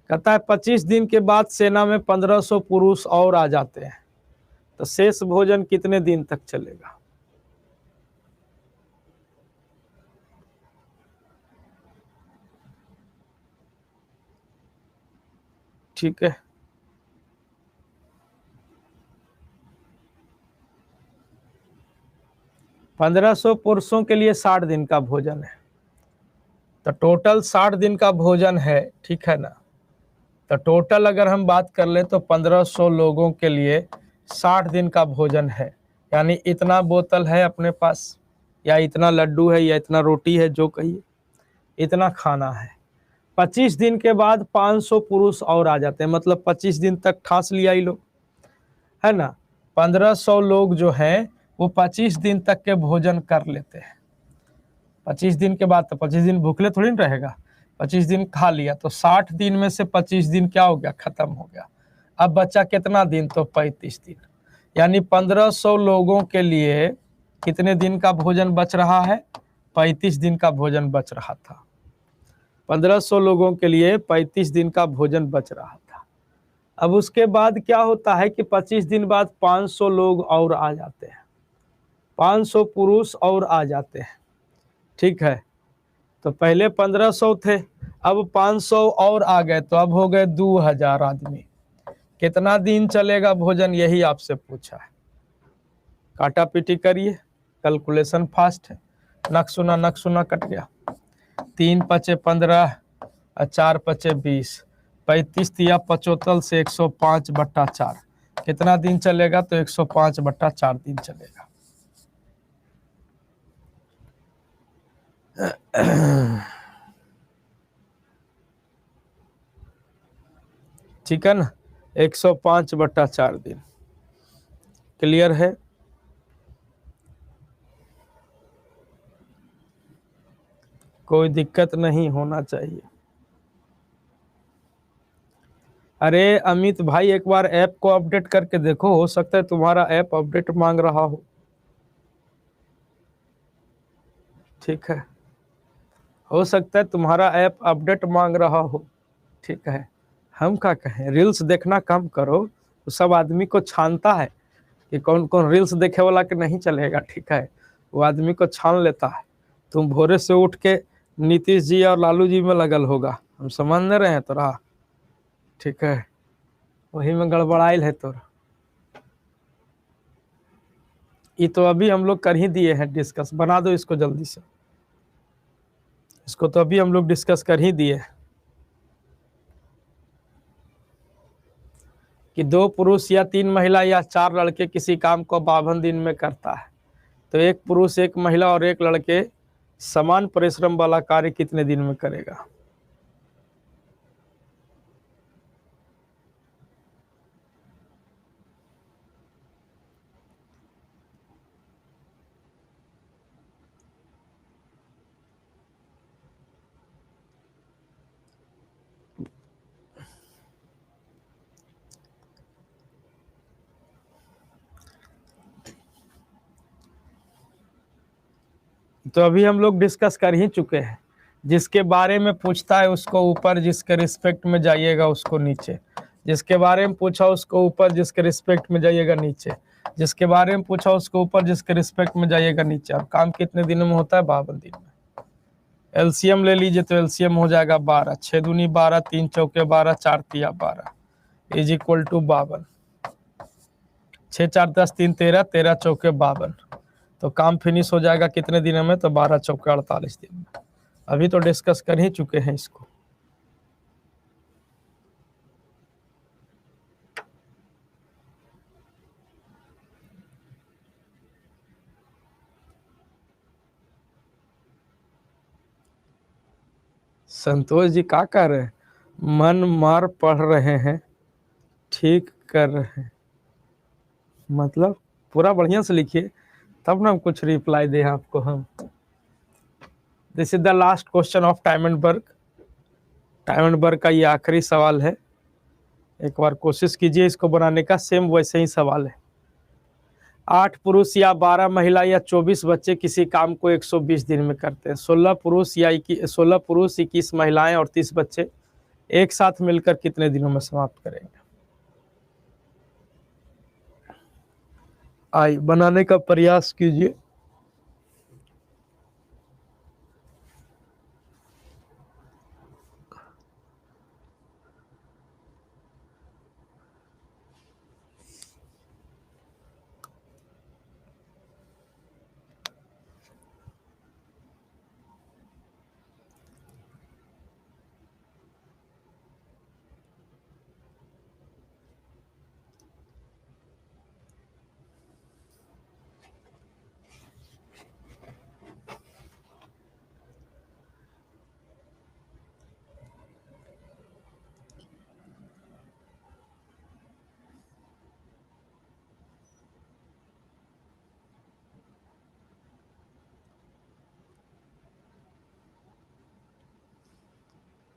कहता है 25 दिन के बाद सेना में 1500 पुरुष और आ जाते हैं, तो शेष भोजन कितने दिन तक चलेगा। ठीक है, पंद्रह सौ पुरुषों के लिए 60 दिन का भोजन है, तो टोटल 60 दिन का भोजन है। ठीक है ना, तो टोटल अगर हम बात कर ले तो 1500 लोगों के लिए 60 दिन का भोजन है। यानी इतना बोतल है अपने पास, या इतना लड्डू है, या इतना रोटी है, जो कहिए इतना खाना है। 25 दिन के बाद 500 पुरुष और आ जाते हैं, मतलब 25 दिन तक ठास लिया ही लोग, है ना। 1500 लोग जो हैं वो 25 दिन तक के भोजन कर लेते हैं। 25 दिन के बाद तो 25 दिन भूखले थोड़ी ना रहेगा, 25 दिन खा लिया तो 60 दिन में से 25 दिन क्या हो गया, खत्म हो गया। अब बचा कितना दिन, तो 35 दिन। यानी 1500 लोगों के लिए कितने दिन का भोजन बच रहा है, 35 दिन का भोजन बच रहा था। 1500 लोगों के लिए 35 दिन का भोजन बच रहा था। अब उसके बाद क्या होता है कि 25 दिन बाद 500 लोग और आ जाते हैं, 500 पुरुष और आ जाते हैं। ठीक है, तो पहले 1500 थे, अब 500 और आ गए, तो अब हो गए 2000 आदमी। कितना दिन चलेगा भोजन, यही आपसे पूछा है। काटा पीटी करिए, कैलकुलेशन फास्ट है। नक सुना कट गया। 3 पचे 15 और 4 पचे 20, 35 तिया 75 से 105/4 कितना दिन चलेगा, तो 105/4 दिन चलेगा। ठीक है ना, 105/4 दिन। क्लियर है। कोई दिक्कत नहीं होना चाहिए। अरे अमित भाई, एक बार ऐप को अपडेट करके देखो, हो सकता है तुम्हारा ऐप अपडेट मांग रहा हो। ठीक है, हो सकता है तुम्हारा ऐप अपडेट मांग रहा हो। ठीक है, हम क्या कहें, रील्स देखना कम करो। तो सब आदमी को छानता है कि कौन कौन रील्स देखे वाला के नहीं चलेगा। ठीक है, वो आदमी को छान लेता है। तुम भोरे से उठ के नीतीश जी और लालू जी में लगल होगा, हम समझ नहीं रहे हैं तोरा। ठीक है, वही में गड़बड़ाइल है तोरा। ये तो अभी हम लोग कर ही दिए हैं डिस्कस, बना दो इसको जल्दी से। इसको तो अभी हम लोग डिस्कस कर ही दिए कि 2 पुरुष या 3 महिला या 4 लड़के किसी काम को 52 दिन में करता है। तो एक पुरुष, एक महिला और एक लड़के समान परिश्रम वाला कार्य कितने दिन में करेगा? तो अभी हम लोग डिस्कस कर ही चुके हैं। जिसके बारे में पूछता है उसको ऊपर, जिसके रिस्पेक्ट में जाइएगा उसको नीचे। जिसके बारे में पूछा उसको ऊपर, जिसके रिस्पेक्ट में जाइएगा नीचे। जिसके बारे में पूछा उसको ऊपर, जिसके रिस्पेक्ट में जाइएगा नीचे। और काम कितने दिनों में होता है? 52 दिन में। एलसीएम ले लीजिए तो एलसीएम हो जाएगा 12, 6 दूनी 12, 3 चौके 12, 4 तिया 12 इज इक्वल टू 52। 6 4 10 3 13, 13 चौके 52। तो काम फिनिश हो जाएगा कितने दिनों में? तो 12 चौके 48 दिन में। अभी तो डिस्कस कर ही चुके हैं इसको। संतोष जी क्या कह रहे हैं? मन मार पढ़ रहे हैं, ठीक कर रहे हैं। मतलब पूरा बढ़िया से लिखिए तब ना हम कुछ रिप्लाई दें आपको हम। This is the last question of Timenberg. Timenberg का ये आखिरी सवाल है। एक बार कोशिश कीजिए इसको बनाने का। सेम वैसे ही सवाल है। 8 पुरुष या 12 महिला या 24 बच्चे किसी काम को 120 दिन में करते हैं। 16 पुरुष 21 महिलाएं और 30 बच्चे एक साथ मिलकर कितने दिनों में समाप्त करेंगे? आइए बनाने का प्रयास कीजिए।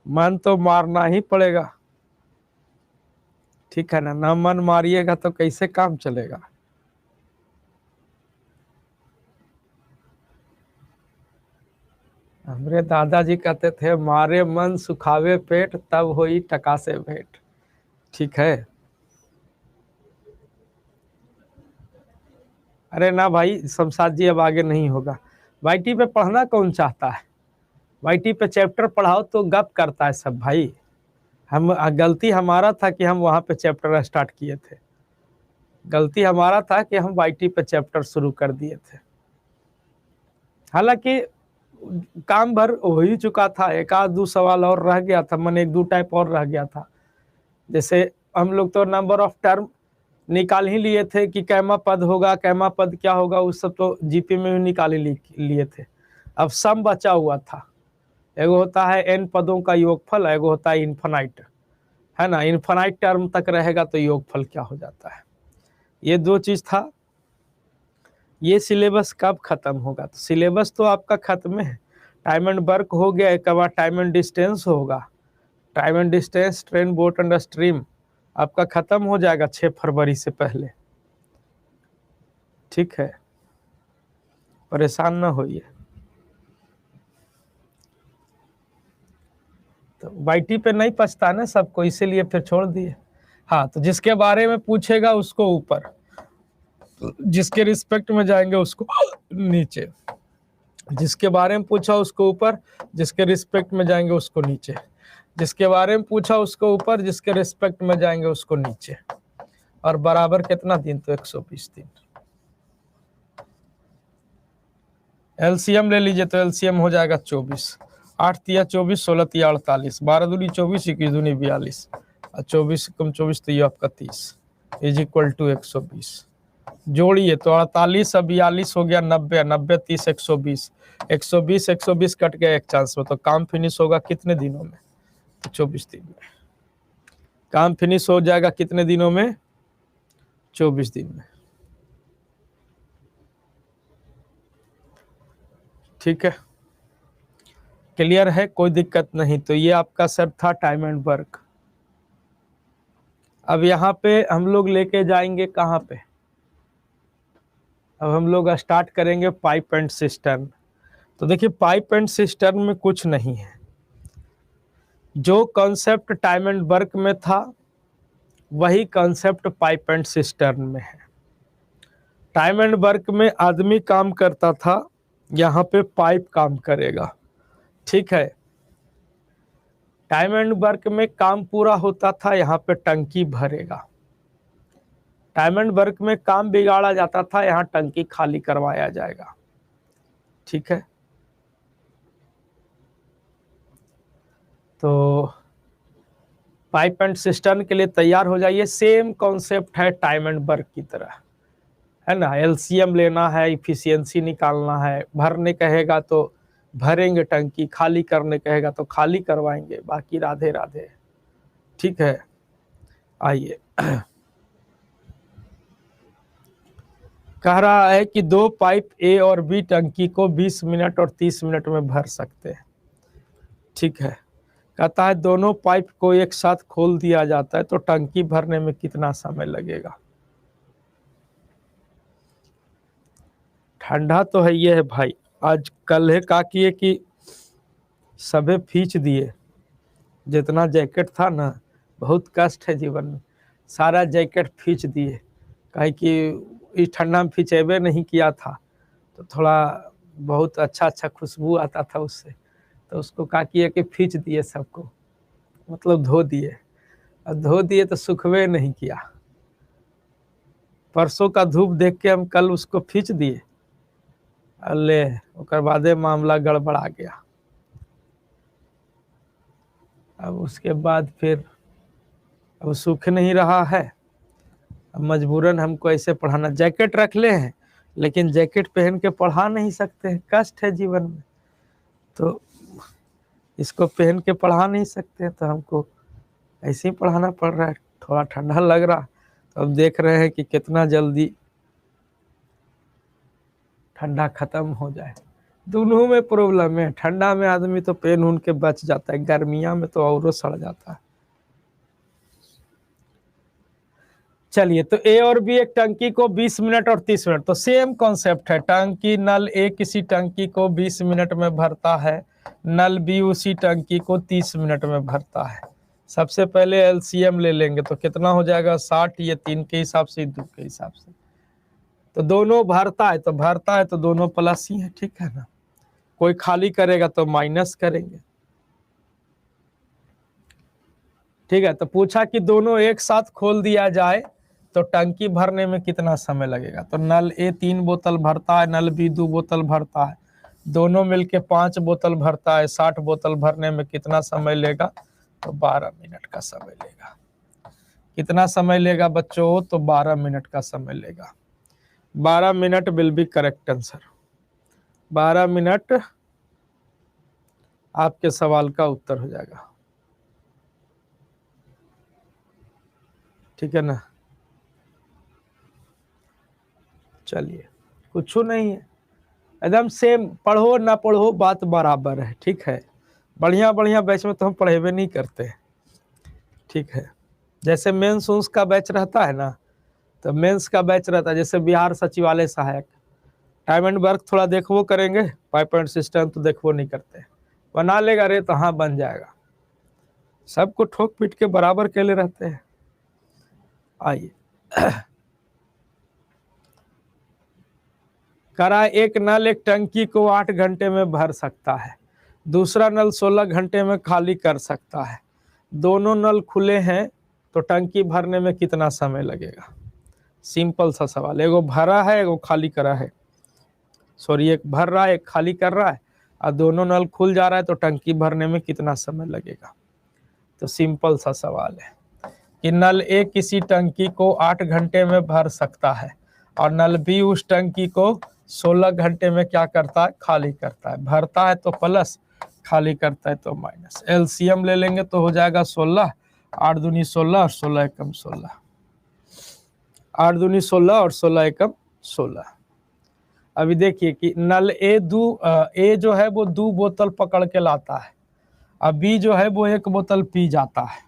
मन तो मारना ही पड़ेगा, ठीक है ना? ना मन मारिएगा तो कैसे काम चलेगा? हमारे दादाजी कहते थे, मारे मन सुखावे पेट, तब होई टका से भेंट। ठीक है। अरे ना भाई शमशाद जी, अब आगे नहीं होगा। वाईटी पे पढ़ना कौन चाहता है? वाईटी पे चैप्टर पढ़ाओ तो गप करता है सब भाई। हम गलती हमारा था कि हम वहां पे चैप्टर स्टार्ट किए थे। गलती हमारा था कि हम वाईटी पे चैप्टर शुरू कर दिए थे। हालांकि काम भर हो ही चुका था। एक आध दो सवाल और रह गया था, मन एक दो टाइप और रह गया था। जैसे हम लोग तो नंबर ऑफ टर्म निकाल ही लिए थे कि कैमा पद होगा, कैमा पद क्या होगा, उस सब तो जीपी में भी निकाल ही लिए थे। अब सम बचा हुआ था। एगो होता है n पदों का योगफल, एगो होता है इन्फिनाइट, है ना? इन्फिनाइट टर्म तक रहेगा तो योगफल क्या हो जाता है। ये दो चीज था। ये सिलेबस कब खत्म होगा? तो सिलेबस तो आपका खत्म है। टाइम एंड वर्क हो गया, एक बार टाइम एंड डिस्टेंस होगा। Time and distance, train, boat and stream आपका खत्म हो जाएगा 6 फरवरी से पहले। ठीक है, परेशान ना होइए। तो वाईटी पे नहीं पछता ना सबको, इसीलिए फिर छोड़ दिए। हाँ, तो जिसके बारे में पूछेगा उसको ऊपर, जिसके रिस्पेक्ट में जाएंगे उसको नीचे। जिसके बारे में पूछा उसको ऊपर, जिसके रिस्पेक्ट में जाएंगे उसको नीचे। जिसके बारे में पूछा उसको ऊपर, जिसके रिस्पेक्ट में जाएंगे उसको नीचे। और बराबर कितना दिन? तो 120 दिन। एलसीएम ले लीजिए तो एलसीएम हो जाएगा 24। 8 तिया 24, 16 तिया 48, 12 दूनी 24, 21 दूनी 42 और 24 कम 24 तो ये आपका 30 इज इक्वल टू 120। जोड़िए तो 48 और 42 हो गया 90, 90 30 120, 120 120 कट गया एक चांस में। तो काम फिनिश होगा कितने दिनों में? तो 24 दिन में। काम फिनिश हो जाएगा कितने दिनों में? 24 दिन में। ठीक है, क्लियर है, कोई दिक्कत नहीं। तो ये आपका सर था टाइम एंड वर्क। अब यहाँ पे हम लोग लेके जाएंगे कहाँ पे? अब हम लोग स्टार्ट करेंगे पाइप एंड सिस्टर्न। तो देखिए पाइप एंड सिस्टर्न में कुछ नहीं है, जो कॉन्सेप्ट टाइम एंड वर्क में था वही कॉन्सेप्ट पाइप एंड सिस्टर्न में है। टाइम एंड वर्क में आदमी काम करता था, यहाँ पे पाइप काम करेगा। ठीक है, टाइम एंड वर्क में काम पूरा होता था, यहाँ पे टंकी भरेगा। टाइम एंड वर्क में काम बिगाड़ा जाता था, यहाँ टंकी खाली करवाया जाएगा। ठीक है, तो पाइप एंड सिस्टर्न के लिए तैयार हो जाइए। सेम कॉन्सेप्ट है टाइम एंड वर्क की तरह, है ना। एलसीएम लेना है, इफिशियंसी निकालना है, भरने कहेगा तो भरेंगे टंकी, खाली करने कहेगा तो खाली करवाएंगे, बाकी राधे राधे। ठीक है, आइए। कह रहा है कि दो पाइप ए और बी टंकी को 20 मिनट और 30 मिनट में भर सकते हैं। ठीक है, कहता है दोनों पाइप को एक साथ खोल दिया जाता है तो टंकी भरने में कितना समय लगेगा? ठंडा तो है ये है भाई, आज कल है का किए कि सबे खींच दिए, जितना जैकेट था ना, बहुत कष्ट है जीवन में, सारा जैकेट खींच दिए, कहे कि इस ठंडा में खींचेबे नहीं किया था तो थोड़ा बहुत अच्छा अच्छा खुशबू आता था उससे, तो उसको का किए कि खींच दिए सबको, मतलब धो दिए। और धो दिए तो सुखवे नहीं किया। परसों का धूप देख के हम कल उसको खींच दिए, अल्ले उसके बाद मामला गड़बड़ा गया। अब उसके बाद फिर अब सूख नहीं रहा है, अब मजबूरन हमको ऐसे पढ़ाना। जैकेट रख ले हैं लेकिन जैकेट पहन के पढ़ा नहीं सकते हैं, कष्ट है जीवन में, तो इसको पहन के पढ़ा नहीं सकते, तो हमको ऐसे ही पढ़ाना पड़ रहा है। थोड़ा ठंडा लग रहा, तो अब देख रहे हैं कि कितना जल्दी ठंडा खत्म हो जाए। दोनों में प्रॉब्लम है, ठंडा में आदमी तो पेन उन के बच जाता है, गर्मियां में तो और सड़ जाता है। चलिए, तो ए और बी एक टंकी को 20 मिनट और 30 मिनट, तो सेम कॉन्सेप्ट है। टंकी नल ए किसी टंकी को 20 मिनट में भरता है, नल बी उसी टंकी को 30 मिनट में भरता है। सबसे पहले एलसीएम ले लेंगे तो कितना हो जाएगा? 60, ये 3 के हिसाब से 2 के हिसाब से, तो दोनों भरता है तो भरता है तो दोनों प्लस ही है। ठीक है ना, कोई खाली करेगा तो माइनस करेंगे। ठीक है, तो पूछा कि दोनों एक साथ खोल दिया जाए तो टंकी भरने में कितना समय लगेगा? तो नल ए 3 बोतल भरता है, नल बी 2 बोतल भरता है, दोनों मिलके 5 बोतल भरता है। 60 बोतल भरने में कितना समय लेगा? तो 12 मिनट का समय लेगा। कितना समय लेगा बच्चों? तो 12 मिनट का समय लेगा। 12 minute will be correct answer. 12 minute आपके सवाल का उत्तर हो जाएगा। ठीक है ना, चलिए, कुछ नहीं है, एकदम सेम, पढ़ो ना पढ़ो बात बराबर है। ठीक है, बढ़िया बढ़िया बैच में तो हम पढ़ेबे नहीं करते। ठीक है, जैसे मेंस उन्स का बैच रहता है ना, तो मेंस का बैच रहता है जैसे बिहार सचिवालय सहायक, टाइम एंड वर्क थोड़ा देखो करेंगे, पाइप एंड सिस्टम तो देखो नहीं करते। बना लेगा रे तो हाँ बन जाएगा, सबको ठोक पीट के बराबर के लिए रहते हैं। आइए, करा एक नल एक टंकी को 8 घंटे में भर सकता है, दूसरा नल 16 घंटे में खाली कर सकता है। दोनों नल खुले हैं तो टंकी भरने में कितना समय लगेगा? सिंपल सा सवाल, एगो भरा है एगो खाली करा है, सॉरी एक भर रहा है एक खाली कर रहा है, और दोनों नल खुल जा रहा है तो टंकी भरने में कितना समय लगेगा? तो सिंपल सा सवाल है कि नल ए किसी टंकी को 8 घंटे में भर सकता है, और नल बी उस टंकी को 16 घंटे में क्या करता है, खाली करता है। भरता है तो प्लस, खाली करता है तो माइनस। एलसीएम ले लेंगे तो हो जाएगा 16, 8 दूनी 16 और 16 एकम 16, 8 दूनी 16 और 16 एकम 16। अभी देखिए कि नल ए जो है वो 2 बोतल पकड़ के लाता है, अब बी जो है वो 1 बोतल पी जाता है।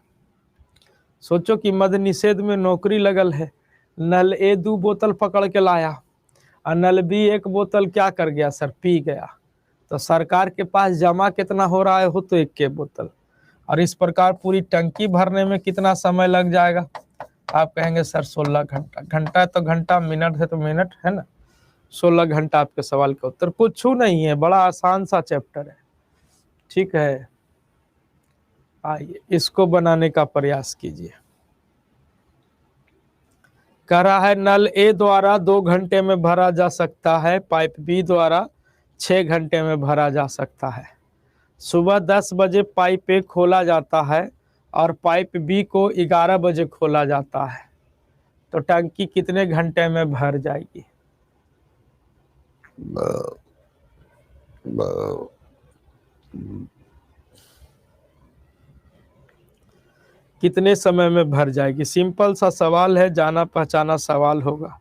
सोचो कि मद निषेध में नौकरी लगल है, नल ए 2 बोतल पकड़ के लाया और नल बी 1 बोतल क्या कर गया सर, पी गया। तो सरकार के पास जमा कितना हो रहा है, हो तो 1 बोतल, और इस प्रकार पूरी टंकी भरने में कितना समय लग जाएगा। आप कहेंगे सर 16 घंटा, घंटा है तो घंटा, मिनट है तो मिनट, है ना। 16 घंटा आपके सवाल का उत्तर। कुछ नहीं है, बड़ा आसान सा चैप्टर है, ठीक है। आइए इसको बनाने का प्रयास कीजिए। कह रहा है नल ए द्वारा 2 घंटे में भरा जा सकता है, पाइप बी द्वारा 6 घंटे में भरा जा सकता है। सुबह 10 बजे पाइप ए खोला जाता है और पाइप बी को 11 बजे खोला जाता है, तो टंकी कितने घंटे में भर जाएगी। कितने समय में भर जाएगी। सिंपल सा सवाल है, जाना पहचाना सवाल होगा।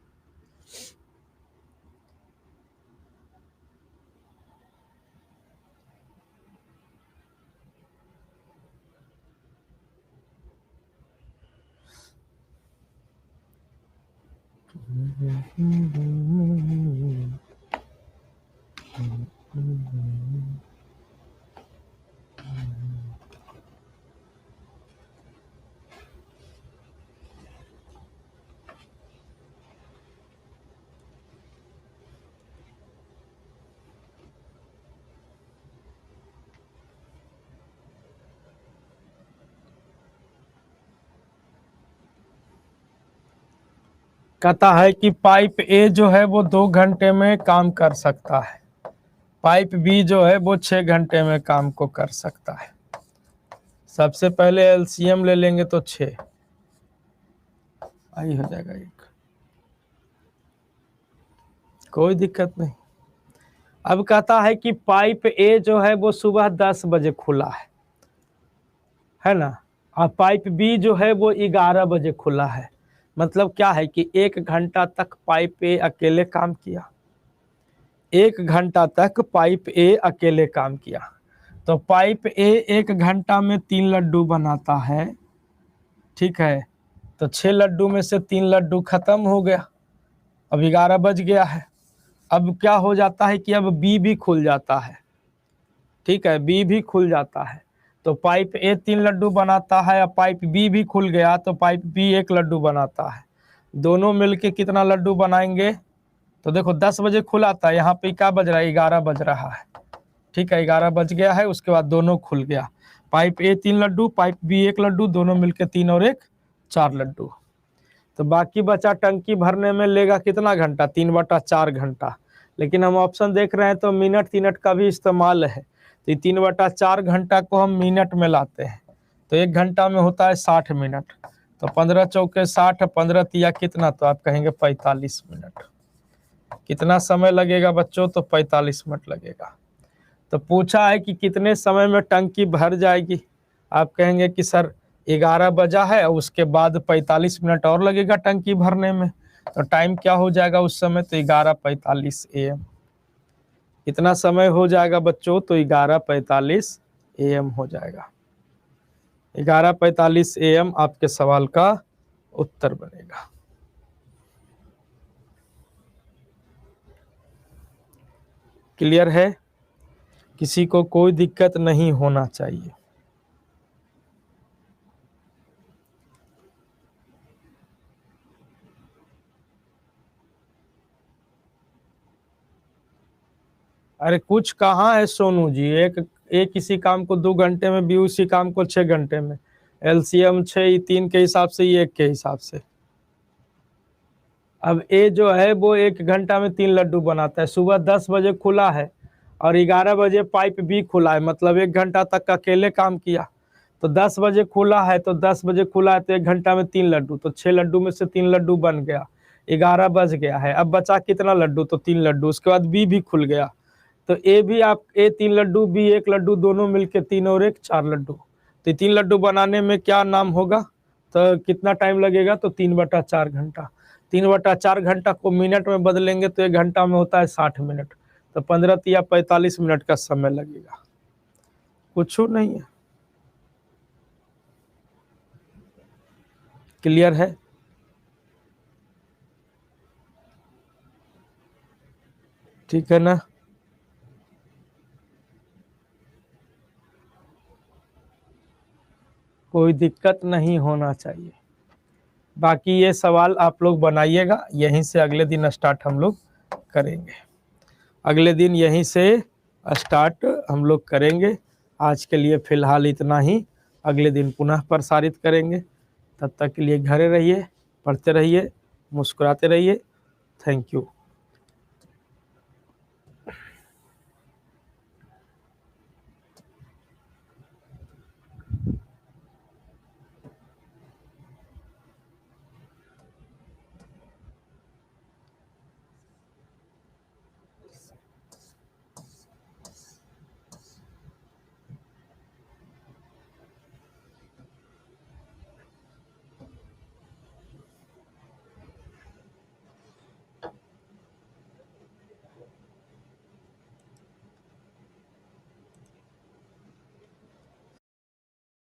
कहता है कि पाइप ए जो है वो 2 घंटे में काम कर सकता है, पाइप बी जो है वो 6 घंटे में काम को कर सकता है। सबसे पहले एलसीएम ले लेंगे तो 6 आई हो जाएगा 1, कोई दिक्कत नहीं। अब कहता है कि पाइप ए जो है वो सुबह 10 बजे खुला है ना, और पाइप बी जो है वो 11 बजे खुला है। मतलब क्या है कि 1 घंटा तक पाइप ए अकेले काम किया, 1 घंटा तक पाइप ए अकेले काम किया। तो पाइप ए 1 घंटा में 3 लड्डू बनाता है, ठीक है। तो 6 लड्डू में से 3 लड्डू खत्म हो गया, अब 11 बज गया है। अब क्या हो जाता है कि अब बी भी खुल जाता है, ठीक है, बी भी खुल जाता है। तो पाइप ए 3 लड्डू बनाता है, अब पाइप बी भी खुल गया तो पाइप बी 1 लड्डू बनाता है। दोनों मिलके कितना लड्डू बनाएंगे, तो देखो 10 बजे खुला था, यहाँ पे क्या बज रहा है, 11 बज रहा है, ठीक है, 11 बज गया है। उसके बाद दोनों खुल गया, pipe A 3 laddu, pipe B 1 laddu, दोनों मिलके 3 और 1 4 लड्डू। तो बाकी बचा टंकी भरने में लेगा कितना घंटा, 3/4 घंटा। लेकिन हम ऑप्शन देख रहे हैं तो मिनट का भी इस्तेमाल है, तो 3/4 घंटा को हम मिनट में लाते हैं, तो 1 घंटा में होता है 60 मिनट। तो 15 चौके 60, 15 तिया कितना, तो आप कहेंगे 45 मिनट। कितना समय लगेगा बच्चों, तो 45 मिनट लगेगा। तो पूछा है कि कितने समय में टंकी भर जाएगी, आप कहेंगे कि सर 11 बजा है और उसके बाद 45 मिनट और लगेगा टंकी भरने में, तो टाइम क्या हो जाएगा उस समय, तो 11:45 AM। कितना समय हो जाएगा बच्चों, तो 11:45 AM हो जाएगा। 11:45 AM आपके सवाल का उत्तर बनेगा। क्लियर है, किसी को कोई दिक्कत नहीं होना चाहिए। अरे कुछ कहाँ है सोनू जी, एक इसी काम को 2 घंटे में, बी उसी काम को 6 घंटे में। एलसीएम 6 3 के हिसाब से, ये 1 के हिसाब से। अब ए जो है वो 1 घंटा में 3 लड्डू बनाता है, सुबह 10 बजे खुला है और 11 बजे पाइप भी खुला है, मतलब 1 घंटा तक अकेले काम किया। तो 10 बजे खुला है तो 10 बजे खुला है तो 1 घंटा में 3 लड्डू, तो 6 लड्डू में से 3 लड्डू बन गया। 11 बज गया है। अब बचा कितना लड्डू, तो 3 लड्डू। उसके बाद बी भी खुल गया, तो ए भी आप ए 3 लड्डू, बी 1 लड्डू, दोनों मिलके 3 और 1 4 लड्डू। तो 3 लड्डू बनाने में क्या नाम होगा, तो कितना टाइम लगेगा, तो 3/4 घंटा। 3/4 घंटा को मिनट में बदलेंगे तो 1 घंटा में होता है 60 मिनट, तो 15 या 45 मिनट का समय लगेगा। कुछ नहीं है। क्लियर है? ठीक है ना? कोई दिक्कत नहीं होना चाहिए। बाकी ये सवाल आप लोग बनाइएगा, यहीं से अगले दिन स्टार्ट हम लोग करेंगे। अगले दिन यहीं से स्टार्ट हम लोग करेंगे। आज के लिए फ़िलहाल इतना ही, अगले दिन पुनः प्रसारित करेंगे। तब तक के लिए घरे रहिए, पढ़ते रहिए, मुस्कुराते रहिए। Thank you.